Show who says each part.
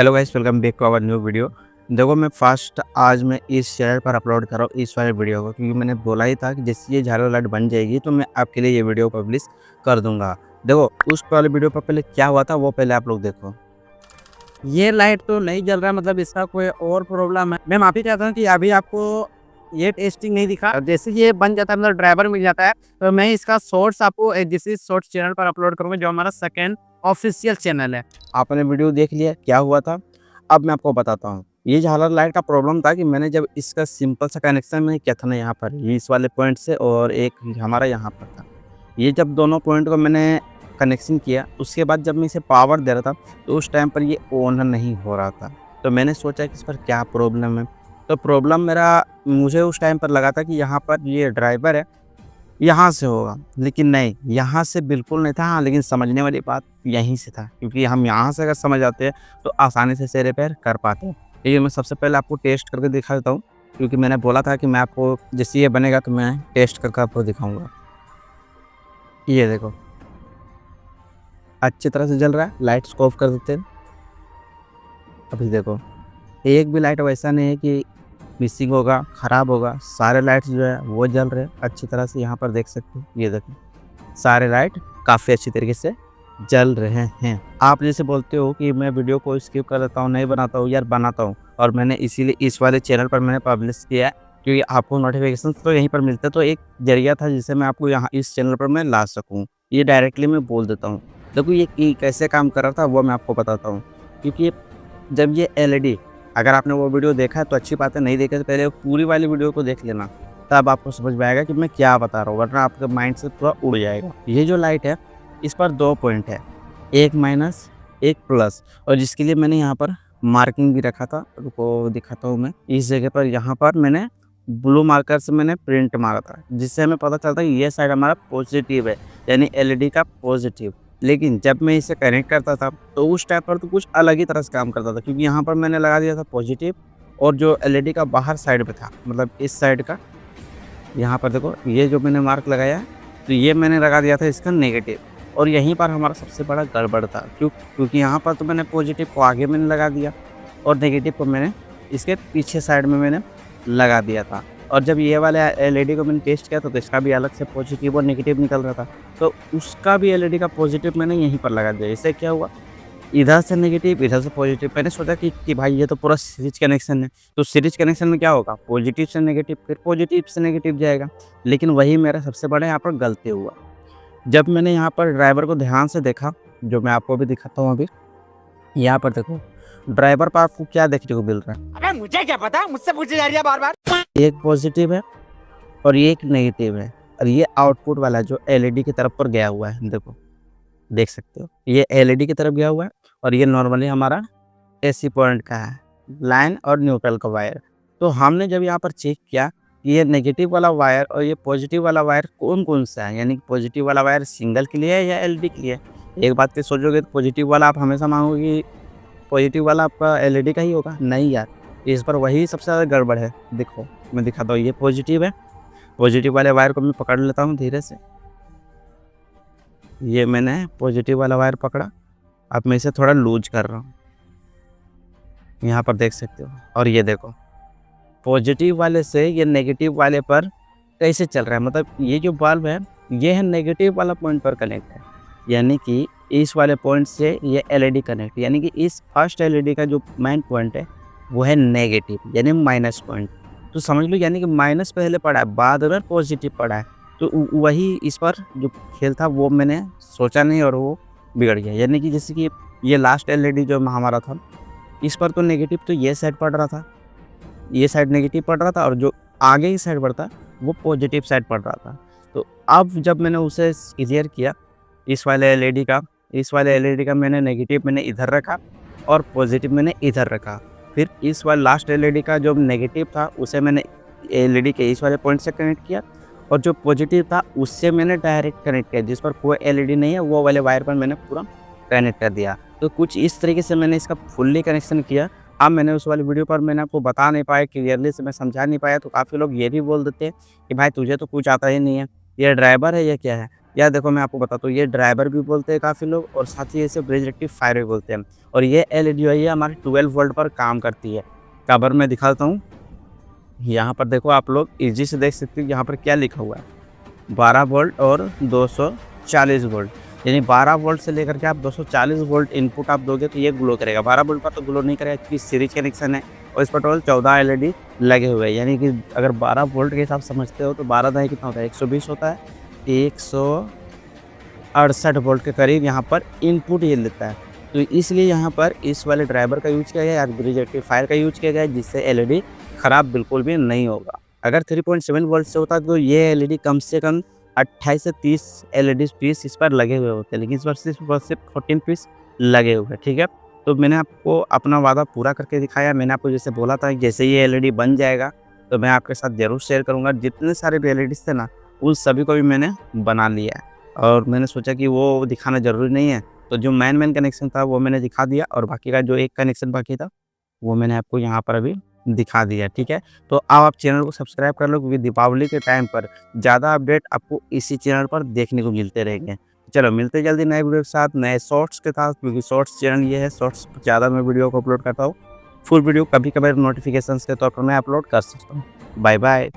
Speaker 1: Hello guys, welcome back to our new video. देखो आज मैं इस चैनल पर अपलोड कर रहा हूँ इस वाले वीडियो को, क्योंकि मैंने बोला ही था कि जैसे ये झालर लाइट बन जाएगी तो मैं आपके लिए ये वीडियो पब्लिश कर दूंगा। देखो उस वाले वीडियो पर पहले क्या हुआ था वो पहले आप लोग देखो।
Speaker 2: ये लाइट तो नहीं जल रहा, मतलब इसका कोई और प्रॉब्लम है। मैं माफी चाहता हूँ कि अभी आपको ये टेस्टिंग नहीं दिखा। जैसे ये बन जाता है, मतलब ड्राइवर मिल जाता है, तो मैं इसका शॉर्ट्स आपको जिस शॉर्ट्स चैनल पर अपलोड करूंगा, जो हमारा सेकंड ऑफिशियल चैनल है।
Speaker 1: आपने वीडियो देख लिया क्या हुआ था। अब मैं आपको बताता हूँ। ये झालर लाइट का प्रॉब्लम था कि मैंने जब इसका सिंपल सा कनेक्शन मैंने किया था ना, यहाँ पर ये इस वाले पॉइंट से और एक हमारा यहाँ पर था। ये जब दोनों पॉइंट को मैंने कनेक्शन किया, उसके बाद जब मैं इसे पावर दे रहा था तो उस टाइम पर ये ऑन नहीं हो रहा था। तो मैंने सोचा कि इस पर क्या प्रॉब्लम है। तो प्रॉब्लम मुझे उस टाइम पर लगा था कि यहाँ पर ये ड्राइवर है, यहाँ से होगा, लेकिन नहीं, यहाँ से बिल्कुल नहीं था। हाँ, लेकिन समझने वाली बात यहीं से था, क्योंकि हम यहाँ से अगर समझ आते हैं तो आसानी से इसे रिपेयर कर पाते हैं। ये मैं सबसे पहले आपको टेस्ट करके दिखा देता हूँ, क्योंकि मैंने बोला था कि मैं आपको जैसे ये बनेगा तो मैं टेस्ट करके आपको दिखाऊंगा। ये देखो अच्छी तरह से जल रहा है। लाइट्स को ऑफ कर देते हैं। अभी देखो एक भी लाइट वैसा नहीं है कि मिसिंग होगा, ख़राब होगा। सारे लाइट्स जो है वो जल रहे हैं अच्छी तरह से। यहाँ पर देख सकते हो, ये देखो सारे लाइट काफ़ी अच्छी तरीके से जल रहे हैं। आप जैसे बोलते हो कि मैं वीडियो को स्किप कर देता हूँ, नहीं बनाता हूँ, यार बनाता हूँ। और मैंने इसीलिए इस वाले चैनल पर मैंने पब्लिश किया है, क्योंकि आपको नोटिफिकेशन तो यहीं पर मिलते हैं। तो एक जरिया था जिसे मैं आपको यहाँ इस चैनल पर मैं ला सकूँ। ये डायरेक्टली मैं बोल देता हूँ। देखो ये कैसे काम कर रहा था वो मैं आपको बताता हूँ। क्योंकि जब ये एलईडी, अगर आपने वो वीडियो देखा है तो अच्छी बात है, नहीं देखा तो पहले पूरी वाली वीडियो को देख लेना, तब आपको समझ में आएगा कि मैं क्या बता रहा हूँ, वरना आपके माइंड से पूरा उड़ जाएगा। ये जो लाइट है इस पर 2 पॉइंट है, एक माइनस एक प्लस, और जिसके लिए मैंने यहाँ पर मार्किंग भी रखा था। रुको दिखाता हूँ मैं। इस जगह पर यहाँ पर मैंने ब्लू मार्कर से मैंने प्रिंट मारा था, जिससे हमें पता चलता है कि ये साइड हमारा पॉजिटिव है, यानी एलईडी का पॉजिटिव। लेकिन जब मैं इसे कनेक्ट करता था तो उस टाइम पर तो कुछ अलग ही तरह से काम करता था, क्योंकि यहाँ पर मैंने लगा दिया था पॉजिटिव, और जो एलईडी का बाहर साइड पे था, मतलब इस साइड का, यहाँ पर देखो ये जो मैंने मार्क लगाया है, तो ये मैंने लगा दिया था इसका नेगेटिव। और यहीं पर हमारा सबसे बड़ा गड़बड़ था, क्योंकि यहाँ पर तो मैंने पॉजिटिव को आगे मैंने लगा दिया और नेगेटिव को मैंने इसके पीछे साइड में मैंने लगा दिया था। और जब ये वाले एलईडी को मैंने टेस्ट किया तो इसका भी अलग से पॉजिटिव और नेगेटिव निकल रहा था, तो उसका भी एलईडी का पॉजिटिव मैंने यहीं पर लगा दिया। इससे क्या हुआ, इधर से नेगेटिव इधर से पॉजिटिव। मैंने सोचा कि भाई ये तो पूरा सीरीज कनेक्शन है, तो सीरीज कनेक्शन में क्या होगा, पॉजिटिव से नेगेटिव फिर पॉजिटिव से नेगेटिव जाएगा। लेकिन वही मेरा सबसे बड़ा यहाँ पर गलती हुआ। जब मैंने यहाँ पर ड्राइवर को ध्यान से देखा, जो मैं आपको भी दिखाता हूँ अभी, यहाँ पर देखो ड्राइवर पर आपको क्या देखने को मिल रहा है।
Speaker 2: अबे मुझे क्या पता, मुझसे पूछे जा रही है बार बार।
Speaker 1: एक पॉजिटिव है और ये एक नेगेटिव है, और ये आउटपुट वाला जो एलईडी की तरफ पर गया हुआ है, देखो देख सकते हो ये एलईडी की तरफ गया हुआ है, और ये नॉर्मली हमारा एसी पॉइंट का है, लाइन और न्यूट्रल का वायर। तो हमने जब यहाँ पर चेक किया कि ये नेगेटिव वाला वायर और ये पॉजिटिव वाला वायर कौन कौन सा है, यानी कि पॉजिटिव वाला वायर सिंगल के लिए है या एलईडी के लिए है। एक बात के सोचोगे तो पॉजिटिव वाला आप हमेशा मांगोगे कि पॉजिटिव वाला आपका एलईडी का ही होगा, नहीं यार, इस पर वही सबसे ज़्यादा गड़बड़ है। देखो मैं दिखाता हूँ, ये पॉजिटिव है, पॉजिटिव वाले वायर को मैं पकड़ लेता हूँ धीरे से। ये मैंने पॉजिटिव वाला वायर पकड़ा, अब मैं इसे थोड़ा लूज कर रहा हूँ, यहाँ पर देख सकते हो। और ये देखो पॉजिटिव वाले से ये नेगेटिव वाले पर कैसे चल रहा है, मतलब ये जो बल्ब है ये है नेगेटिव वाला पॉइंट पर कनेक्ट है, यानी कि इस वाले पॉइंट से ये एलईडी कनेक्ट, यानी कि इस फर्स्ट एलईडी का जो मेन पॉइंट है वो है नेगेटिव, यानी माइनस पॉइंट। तो समझ लो यानी कि माइनस पहले पड़ा है, बाद में पॉजिटिव पड़ा है। तो वही इस पर जो खेल था वो मैंने सोचा नहीं और वो बिगड़ गया। यानी कि जैसे कि ये लास्ट एलईडी जो हमारा था, इस पर तो नेगेटिव तो ये साइड पड़ रहा था, ये साइड नेगेटिव पड़ रहा था, और जो आगे ही साइड पड़ता वो पॉजिटिव साइड पड़ रहा था। तो अब जब मैंने उसे क्लियर किया, इस वाले एलईडी का मैंने नेगेटिव मैंने इधर रखा और पॉजिटिव मैंने इधर रखा। फिर इस वाले लास्ट एलईडी का जो नेगेटिव था उसे मैंने एलईडी के इस वाले पॉइंट से कनेक्ट किया, और जो पॉजिटिव था उससे मैंने डायरेक्ट कनेक्ट किया, जिस पर कोई एलईडी नहीं है वो वाले वायर पर मैंने पूरा कनेक्ट कर दिया। तो कुछ इस तरीके से मैंने इसका फुल्ली कनेक्शन किया। अब मैंने उस वाली वीडियो पर मैंने आपको बता नहीं पाया, क्लियरली से मैं समझा नहीं पाया, तो काफ़ी लोग ये भी बोल देते हैं कि भाई तुझे तो कुछ आता ही नहीं है, ये ड्राइवर है या क्या है, या देखो मैं आपको बताता हूँ, ये ड्राइवर भी बोलते हैं काफ़ी लोग, और साथ ही इसे ब्रिज रेक्टिफायर भी बोलते हैं। और ये एलईडी है, ये हमारे 12 वोल्ट पर काम करती है। कवर में दिखाता हूँ, यहाँ पर देखो आप लोग ईज़ी से देख सकते हो यहाँ पर क्या लिखा हुआ है, 12 वोल्ट और 240 वोल्ट। यानी 12 वोल्ट से लेकर के आप 240 वोल्ट इनपुट आप दोगे तो ये ग्लो करेगा। 12 वोल्ट पर तो ग्लो नहीं करेगा क्योंकि सीरीज कनेक्शन है, और इस पर टोटल 14 एलईडी लगे हुए हैं। यानी कि अगर 12 वोल्ट के हिसाब से समझते हो तो 12 दाई कितना होता है, 120 होता है। 168 वोल्ट के करीब यहाँ पर इनपुट ये लेता है। तो इसलिए यहाँ पर इस वाले ड्राइवर का यूज़ किया गया है, ब्रिज रेक्टिफायर का यूज़ किया गया है, जिससे एलईडी ख़राब बिल्कुल भी नहीं होगा। अगर 3.7 वोल्ट से होता तो ये एलईडी कम से कम 28 से 30 एलईडी पीस इस पर लगे हुए होते हैं, लेकिन इस पर सिर्फ 14 पीस लगे हुए हैं, ठीक है। तो मैंने आपको अपना वादा पूरा करके दिखाया। मैंने आपको जैसे बोला था कि जैसे ये एलईडी बन जाएगा तो मैं आपके साथ ज़रूर शेयर करूँगा। जितने सारे भी एलईडीज़ थे ना, उन सभी को भी मैंने बना लिया है, और मैंने सोचा कि वो दिखाना ज़रूरी नहीं है, तो जो मेन कनेक्शन था वो मैंने दिखा दिया, और बाकी का जो एक कनेक्शन बाकी था वो मैंने आपको यहाँ पर अभी दिखा दिया, ठीक है। तो अब आप चैनल को सब्सक्राइब कर लो, क्योंकि दीपावली के टाइम पर ज़्यादा अपडेट आपको इसी चैनल पर देखने को मिलते रहेंगे। चलो मिलते हैं जल्दी नए वीडियो के साथ, नए शॉर्ट्स के साथ, क्योंकि शॉर्ट्स चैनल ये है, शॉर्ट्स ज़्यादा मैं वीडियो को अपलोड करता हूँ। फुल वीडियो कभी-कभार नोटिफिकेशंस के तौर पर मैं अपलोड कर सकता हूँ। Bye bye.